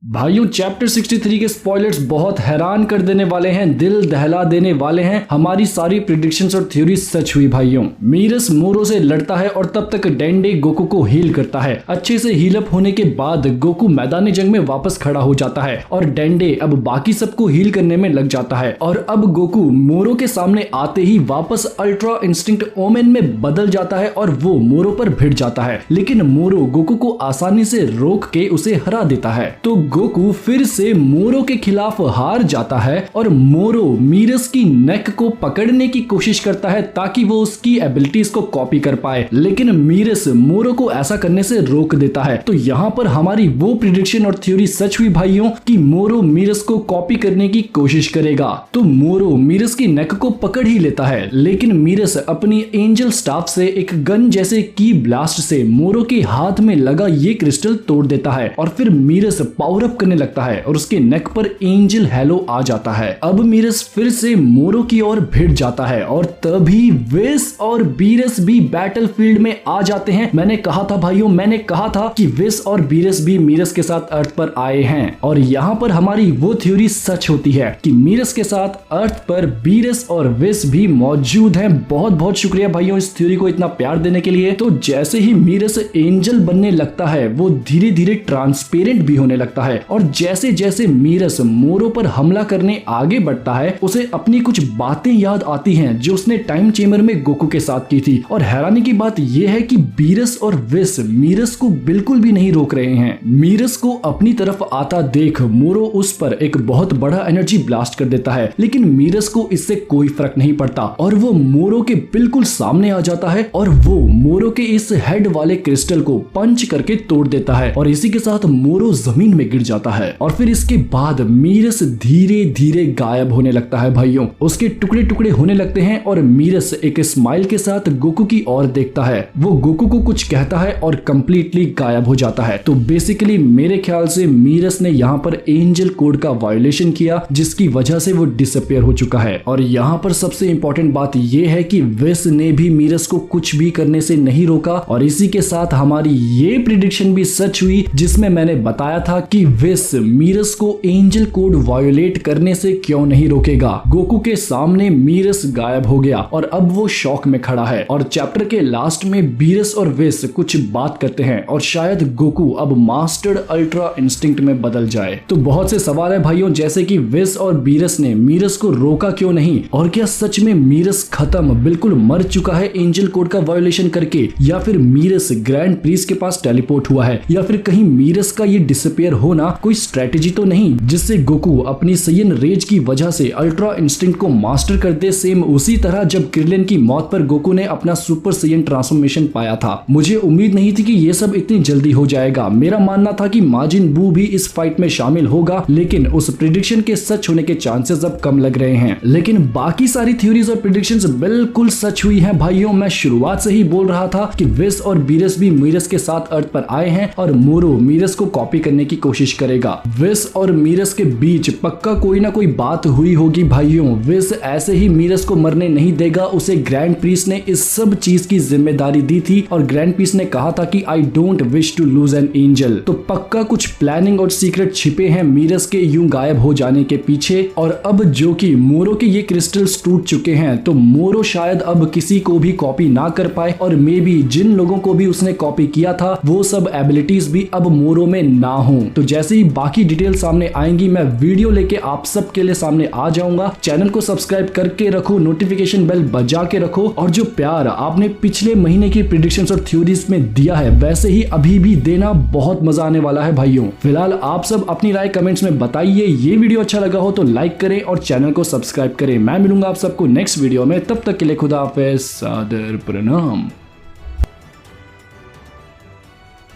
भाइयों चैप्टर 63 के स्पॉयलर्स बहुत हैरान कर देने वाले हैं, दिल दहला देने वाले हैं। हमारी सारी प्रेडिक्शंस और थ्योरी सच हुई भाइयों। मीरस मोरो से लड़ता है और तब तक डेंडे गोकू को हील करता है। अच्छे से हील अप होने के बाद गोकू मैदान जंग में वापस खड़ा हो जाता है और डेंडे अब बाकी सबको हील करने में लग जाता है। और अब गोकू मोरो के सामने आते ही वापस अल्ट्रा इंस्टिंक्ट ओमेन में बदल जाता है और वो मोरो पर भिड़ जाता है, लेकिन मोरो गोकू को आसानी से रोक के उसे हरा देता है। तो गोकू फिर से मोरो के खिलाफ हार जाता है और मोरो मीरस की नेक को पकड़ने की कोशिश करता है ताकि वो उसकी एबिलिटीज को कॉपी कर पाए, लेकिन मीरस मोरो को ऐसा करने से रोक देता है। तो यहाँ पर हमारी वो प्रेडिक्शन और थ्योरी सच हुई भाइयों कि मोरो मीरस को कॉपी करने की कोशिश करेगा। तो मोरो मीरस की नेक को पकड़ ही लेता है, लेकिन मीरस अपनी एंजल स्टाफ से एक गन जैसे की ब्लास्ट से मोरो के हाथ में लगा ये क्रिस्टल तोड़ देता है और फिर मीरस पावर अप करने लगता है और उसके नेक पर एंजल हैलो आ जाता है। अब मीरस फिर से मोरो की ओर भिड़ जाता है और तभी विस और बीरस भी बैटलफील्ड में आ जाते हैं। मैंने कहा था भाइयों, मैंने कहा था कि विस और बीरस भी मीरस के साथ अर्थ पर आए हैं और यहाँ पर हमारी वो थ्योरी सच होती है कि मीरस के साथ अर्थ पर बीरस और विस भी मौजूद हैं। बहुत बहुत शुक्रिया भाइयों इस थ्योरी को इतना प्यार देने के लिए। तो जैसे ही मीरस एंजल बनने लगता है वो धीरे धीरे ट्रांसपेरेंट भी होने लगता है और जैसे जैसे मीरस मोरो पर हमला करने आगे बढ़ता है उसे अपनी कुछ बातें याद आती हैं जो उसने टाइम चेम्बर में गोकू के साथ की थी। और हैरानी की बात यह है कि बीरस और विस मीरस को बिल्कुल भी नहीं रोक रहे हैं। मीरस को अपनी तरफ आता देख मोरो उस पर एक बहुत बड़ा एनर्जी ब्लास्ट कर देता है, लेकिन मीरस को इससे कोई फर्क नहीं पड़ता और वो मोरो के बिल्कुल सामने आ जाता है और वो मोरो के इस हेड वाले क्रिस्टल को पंच करके तोड़ देता है और इसी के साथ मोरो जमीन में गिर जाता है। और फिर इसके बाद मीरस धीरे धीरे गायब होने लगता है भाइयों, उसके टुकड़े टुकड़े होने लगते हैं और मीरस एक स्माइल के साथ गोकू की ओर देखता है। वो गोकू को कुछ कहता है और कंप्लीटली गायब हो जाता है। तो बेसिकली मेरे ख्याल से मीरस ने यहाँ पर एंजल कोड का वायोलेशन किया जिसकी वजह से वो डिसअपियर हो चुका है। और यहाँ पर सबसे इंपॉर्टेंट बात यह है कि विस ने भी मीरस को कुछ भी करने से नहीं रोका और इसी के साथ हमारी ये प्रेडिक्शन भी सच हुई जिसमें मैंने बताया था कि विस मीरस को एंजल कोड वायोलेट करने से क्यों नहीं रोकेगा। गोकू के सामने मीरस गायब हो गया और अब वो शॉक में खड़ा है और चैप्टर के लास्ट में बीरस और विस कुछ बात करते हैं और शायद गोकू अब मास्टर्ड अल्ट्रा इंस्टिंक्ट में बदल जाए। तो बहुत से सवाल है भाइयों, जैसे कि विस और बीरस ने मीरस को रोका क्यों नहीं, और क्या सच में मीरस खत्म बिल्कुल मर चुका है एंजल कोड का वायोलेशन करके, या फिर मीरस ग्रैंड प्रीस्ट के पास टेलीपोर्ट हुआ है, या फिर कहीं मीरस का ये डिसअपियर होना कोई स्ट्रेटेजी तो नहीं जिससे गोकू अपनी सैयन रेज की वजह से अल्ट्रा इंस्टिंक्ट को मास्टर कर दे, सेम उसी तरह जब क्रिलिन की मौत पर गोकू ने अपना सुपर सैयन ट्रांसफॉर्मेशन पाया था। मुझे उम्मीद नहीं थी कि ये सब इतनी जल्दी हो जाएगा। मेरा मानना था कि माजिन बू भी इस फाइट में शामिल होगा, लेकिन उस प्रेडिक्शन के सच होने के चांसेस अब कम लग रहे हैं। लेकिन बाकी सारी थ्योरीज और प्रेडिक्शंस बिल्कुल सच हुई हैं भाइयों। मैं शुरुआत से ही बोल रहा था कि विस और बीरस भी मीरस के साथ अर्थ पर आए हैं और मोरो मीरस को कॉपी करने की कोशिश करेगा। विस और मीरस के बीच पक्का कोई ना कोई बात हुई होगी भाइयों। विस ऐसे ही मीरस को मरने नहीं देगा, उसे ग्रैंड प्रीस्ट ने इस सब चीज की जिम्मेदारी दी थी और ग्रैंड प्रीस्ट ने कहा था कि I don't wish to lose an angel. तो पक्का कुछ प्लानिंग और सीक्रेट छिपे हैं मीरस के यूं गायब हो जाने के पीछे। और अब जो कि मोरो के ये क्रिस्टल्स टूट चुके हैं तो मोरो शायद अब किसी को भी कॉपी ना कर पाए और मे बी जिन लोगों को भी उसने कॉपी किया था वो सब एबिलिटीज भी अब मोरो में ना हो। तो जैसे ही बाकी डिटेल सामने आएंगी मैं वीडियो लेके आप सबके लिए सामने आ जाऊंगा। चैनल को सब्सक्राइब करके रखो, नोटिफिकेशन बेल बजा के रखो और जो प्यार आपने पिछले महीने की प्रेडिक्शंस और थ्योरीज में दिया है वैसे ही अभी भी देना, बहुत मजा आने वाला है भाइयों। फिलहाल आप सब अपनी राय कमेंट्स में बताइए। ये वीडियो अच्छा लगा हो तो लाइक करें और चैनल को सब्सक्राइब करें। मैं मिलूंगा आप सबको नेक्स्ट वीडियो में, तब तक के लिए खुदा हाफिज़, सादर प्रणाम।